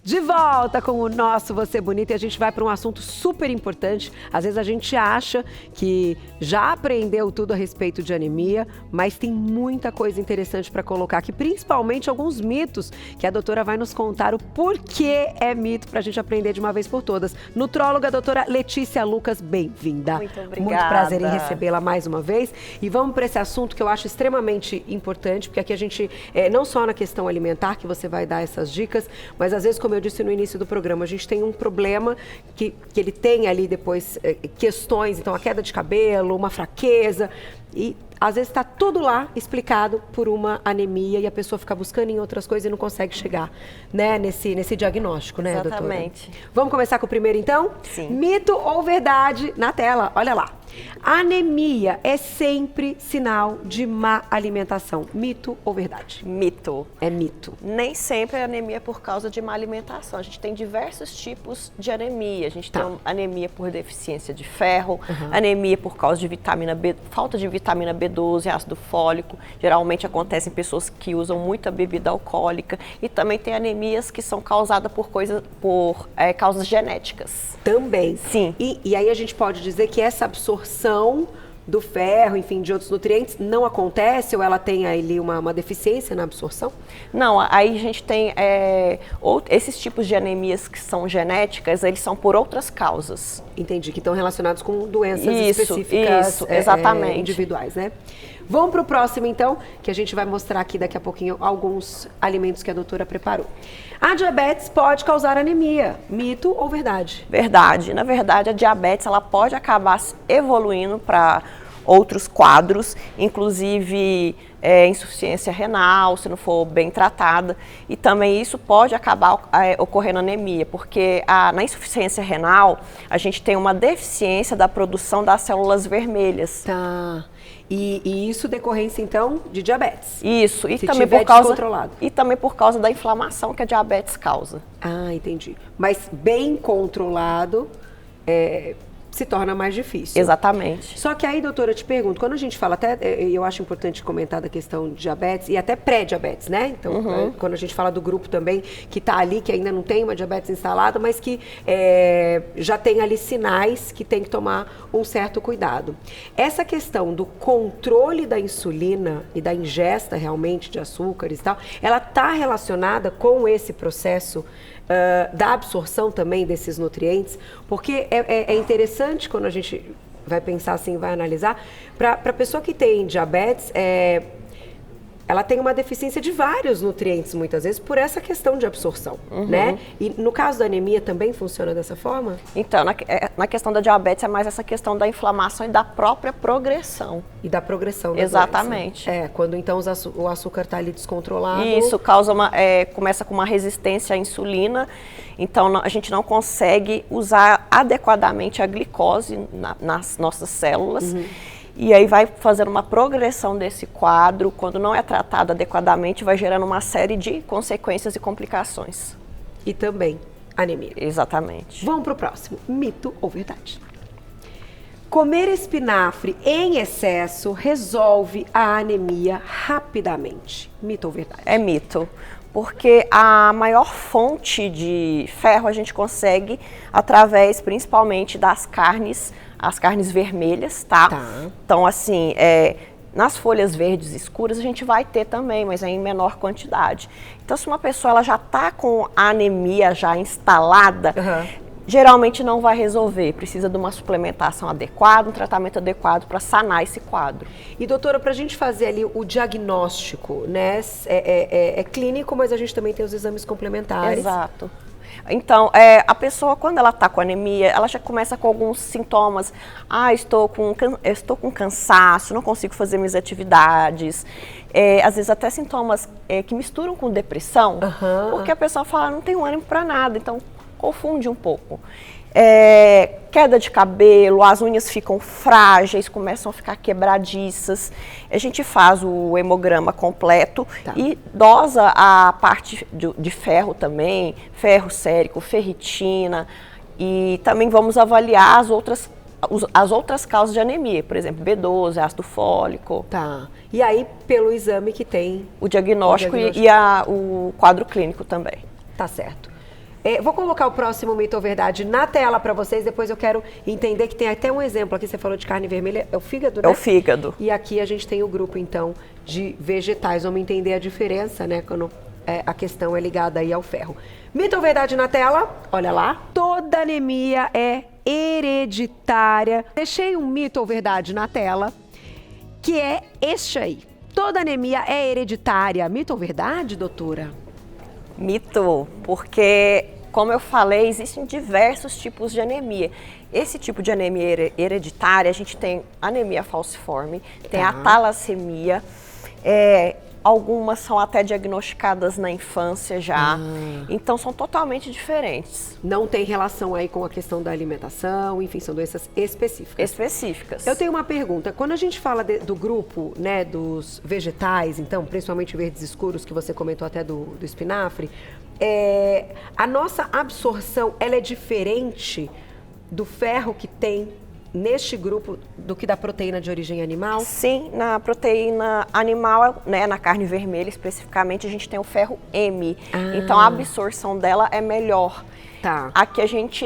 De volta com o nosso Você Bonita e a gente vai para um assunto super importante. Às vezes a gente acha que já aprendeu tudo a respeito de anemia, mas tem muita coisa interessante para colocar aqui, principalmente alguns mitos que a doutora vai nos contar o porquê é mito para a gente aprender de uma vez por todas. Nutróloga, doutora Letícia Lucas, bem-vinda. Muito obrigada. Muito prazer em recebê-la mais uma vez. E vamos para esse assunto que eu acho extremamente importante, porque aqui a gente, não só na questão alimentar que você vai dar essas dicas, mas às vezes, como eu disse no início do programa, a gente tem um problema que ele tem ali depois questões, então a queda de cabelo, uma fraqueza, e às vezes está tudo lá explicado por uma anemia e a pessoa fica buscando em outras coisas e não consegue chegar, né, nesse diagnóstico, né, doutora? Exatamente. Vamos começar com o primeiro, então? Sim. Mito ou verdade na tela? Olha lá. Anemia é sempre sinal de má alimentação. Mito ou verdade? Mito. É mito. Nem sempre a anemia é por causa de má alimentação. A gente tem diversos tipos de anemia. A gente tem anemia por deficiência de ferro, anemia por causa de vitamina B, falta de vitamina B12, ácido fólico. Geralmente acontece em pessoas que usam muita bebida alcoólica. E também tem anemias que são causadas por causas genéticas. Também. Sim. E aí a gente pode dizer que essa absorção do ferro, enfim, de outros nutrientes, não acontece ou ela tem ali uma deficiência na absorção? Não, aí a gente tem esses tipos de anemias que são genéticas, eles são por outras causas. Entendi, que estão relacionados com doenças específicas exatamente. Individuais, né? Vamos para o próximo, então, que a gente vai mostrar aqui daqui a pouquinho alguns alimentos que a doutora preparou. A diabetes pode causar anemia. Mito ou verdade? Verdade. Na verdade, a diabetes ela pode acabar evoluindo para outros quadros, inclusive insuficiência renal, se não for bem tratada. E também isso pode acabar ocorrendo anemia, porque na insuficiência renal, a gente tem uma deficiência da produção das células vermelhas. Tá. E isso decorrência, então, de diabetes? Isso, e se também tiver descontrolado. E também por causa da inflamação que a diabetes causa. Ah, entendi. Mas bem controlado, se torna mais difícil. Exatamente. Só que aí, doutora, eu te pergunto, quando a gente fala, até eu acho importante comentar da questão de diabetes e até pré-diabetes, né? Então, quando a gente fala do grupo também que está ali, que ainda não tem uma diabetes instalada, mas que já tem ali sinais que tem que tomar um certo cuidado. Essa questão do controle da insulina e da ingesta realmente de açúcares e tal, ela está relacionada com esse processo da absorção também desses nutrientes, porque é interessante quando a gente vai pensar assim, vai analisar, para a pessoa que tem diabetes, ela tem uma deficiência de vários nutrientes, muitas vezes, por essa questão de absorção, né? E no caso da anemia também funciona dessa forma? Então, na questão da diabetes é mais essa questão da inflamação e da própria progressão. E da progressão da Exatamente. doença. Quando então o açúcar está ali descontrolado. Isso começa com uma resistência à insulina, então a gente não consegue usar adequadamente a glicose nas nossas células. E aí vai fazendo uma progressão desse quadro, quando não é tratado adequadamente, vai gerando uma série de consequências e complicações. E também anemia. Exatamente. Vamos para o próximo. Mito ou verdade? Comer espinafre em excesso resolve a anemia rapidamente. Mito ou verdade? É mito. Porque a maior fonte de ferro a gente consegue através, principalmente, das carnes, as carnes vermelhas, tá? Então, assim, nas folhas verdes escuras a gente vai ter também, mas em menor quantidade. Então, se uma pessoa ela já está com a anemia já instalada, geralmente não vai resolver. Precisa de uma suplementação adequada, um tratamento adequado para sanar esse quadro. E doutora, para a gente fazer ali o diagnóstico, né? É clínico, mas a gente também tem os exames complementares. Exato. Então, a pessoa, quando ela está com anemia, ela já começa com alguns sintomas. Estou com cansaço, não consigo fazer minhas atividades. Às vezes até sintomas que misturam com depressão, porque a pessoa fala, não tenho ânimo para nada, então confunde um pouco. Queda de cabelo, as unhas ficam frágeis, começam a ficar quebradiças. A gente faz o hemograma completo e dosa a parte de ferro também, ferro sérico, ferritina, e também vamos avaliar as outras causas de anemia, por exemplo, B12, ácido fólico. Tá. E aí, pelo exame que tem... O diagnóstico. E o quadro clínico também. Tá certo. Vou colocar o próximo mito ou verdade na tela para vocês, depois eu quero entender que tem até um exemplo aqui, você falou de carne vermelha, é o fígado, né? É o fígado. E aqui a gente tem o grupo, então, de vegetais. Vamos entender a diferença, né, quando a questão é ligada aí ao ferro. Mito ou verdade na tela? Olha lá. Toda anemia é hereditária. Deixei um mito ou verdade na tela, que é este aí. Toda anemia é hereditária. Mito ou verdade, doutora? Mito, porque, como eu falei, existem diversos tipos de anemia. Esse tipo de anemia hereditária, a gente tem anemia falciforme, tem a talassemia, algumas são até diagnosticadas na infância já, então são totalmente diferentes. Não tem relação aí com a questão da alimentação, enfim, são doenças específicas. Específicas. Eu tenho uma pergunta, quando a gente fala do grupo, né, dos vegetais, então, principalmente verdes escuros, que você comentou até do espinafre, a nossa absorção, ela é diferente do ferro que tem neste grupo do que da proteína de origem animal? Sim, na proteína animal, né, na carne vermelha especificamente, a gente tem o ferro M. Então a absorção dela é melhor. Tá. Aqui a gente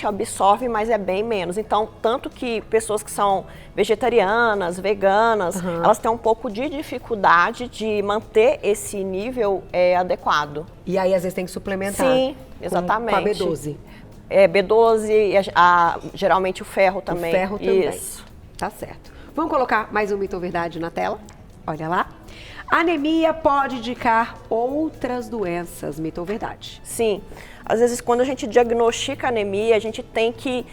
absorve, mas é bem menos. Então, tanto que pessoas que são vegetarianas, veganas, elas têm um pouco de dificuldade de manter esse nível adequado. E aí às vezes tem que suplementar. Sim, exatamente. Com a B12. B12, geralmente o ferro também. O ferro também. Isso. Tá certo. Vamos colocar mais um mito ou verdade na tela? Olha lá. Anemia pode indicar outras doenças, mito ou verdade? Sim. Às vezes, quando a gente diagnostica anemia, a gente tem que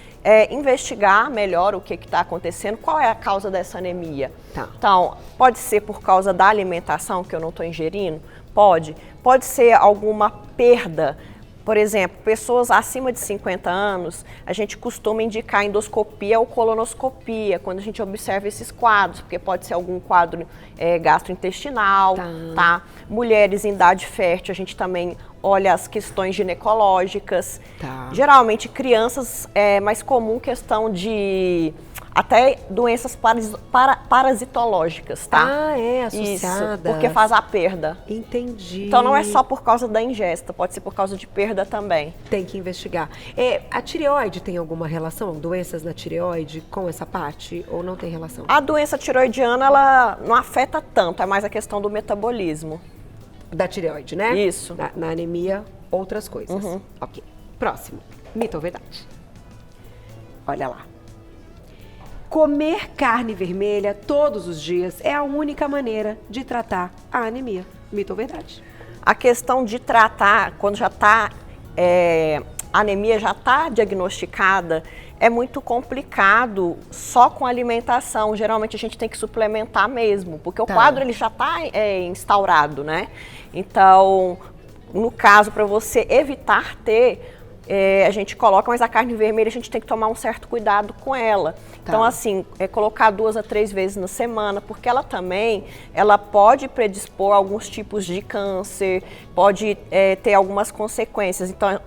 investigar melhor o que está acontecendo, qual é a causa dessa anemia. Tá. Então, pode ser por causa da alimentação que eu não estou ingerindo? Pode. Pode ser alguma perda. Por exemplo, pessoas acima de 50 anos, a gente costuma indicar endoscopia ou colonoscopia, quando a gente observa esses quadros, porque pode ser algum quadro gastrointestinal, tá? Mulheres em idade fértil, a gente também olha as questões ginecológicas. Tá. Geralmente, crianças, é mais comum questão de até doenças parasitológicas, tá? Associadas. Isso, porque faz a perda. Entendi. Então não é só por causa da ingesta, pode ser por causa de perda também. Tem que investigar. A tireoide tem alguma relação? Doenças na tireoide com essa parte? Ou não tem relação? A doença tireoidiana, ela não afeta tanto, é mais a questão do metabolismo. Da tireoide, né? Isso. Na anemia, outras coisas. Ok. Próximo. Mito ou verdade? Olha lá. Comer carne vermelha todos os dias é a única maneira de tratar a anemia. Mito ou verdade? A questão de tratar, quando já está, a anemia já está diagnosticada, é muito complicado só com alimentação. Geralmente a gente tem que suplementar mesmo, porque o quadro ele já está instaurado, né? Então, no caso, para você evitar ter, a gente coloca, mas a carne vermelha a gente tem que tomar um certo cuidado com ela. Então, assim, colocar 2 a 3 vezes na semana, porque ela também, ela pode predispor a alguns tipos de câncer, pode ter algumas consequências. Então,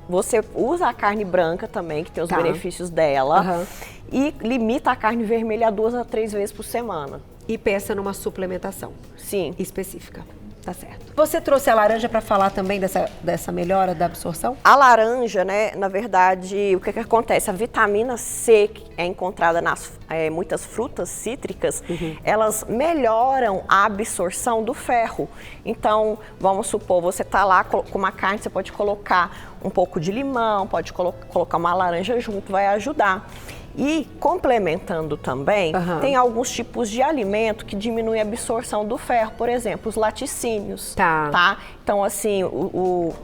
você usa a carne branca também, que tem os benefícios dela, e limita a carne vermelha a 2 a 3 vezes por semana. E pensa numa suplementação. Sim. Específica. Tá certo. Você trouxe a laranja para falar também dessa melhora da absorção? A laranja, né, na verdade, o que acontece? A vitamina C, que é encontrada nas muitas frutas cítricas, elas melhoram a absorção do ferro. Então, vamos supor, você tá lá com uma carne, você pode colocar um pouco de limão, pode colocar uma laranja junto, vai ajudar. E complementando também, tem alguns tipos de alimento que diminuem a absorção do ferro, por exemplo, os laticínios, tá? Então, assim,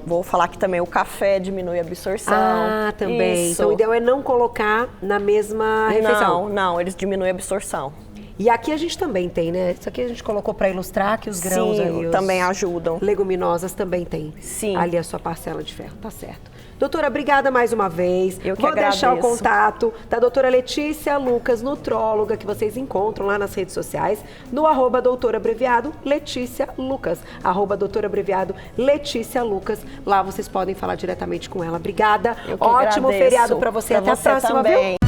vou falar aqui também, o café diminui a absorção. Também. Isso. Então, o ideal é não colocar na mesma refeição. Não, eles diminuem a absorção. E aqui a gente também tem, né? Isso aqui a gente colocou para ilustrar que os grãos aí, também ajudam. Leguminosas também tem. Sim. Ali a sua parcela de ferro, tá certo. Doutora, obrigada mais uma vez. Eu que Vou agradeço. deixar o contato da doutora Letícia Lucas, nutróloga, que vocês encontram lá nas redes sociais, no @doutorabreviado Letícia Lucas, @doutorabreviado Letícia Lucas. Lá vocês podem falar diretamente com ela. Obrigada. Ótimo feriado para você. Até a próxima, viu?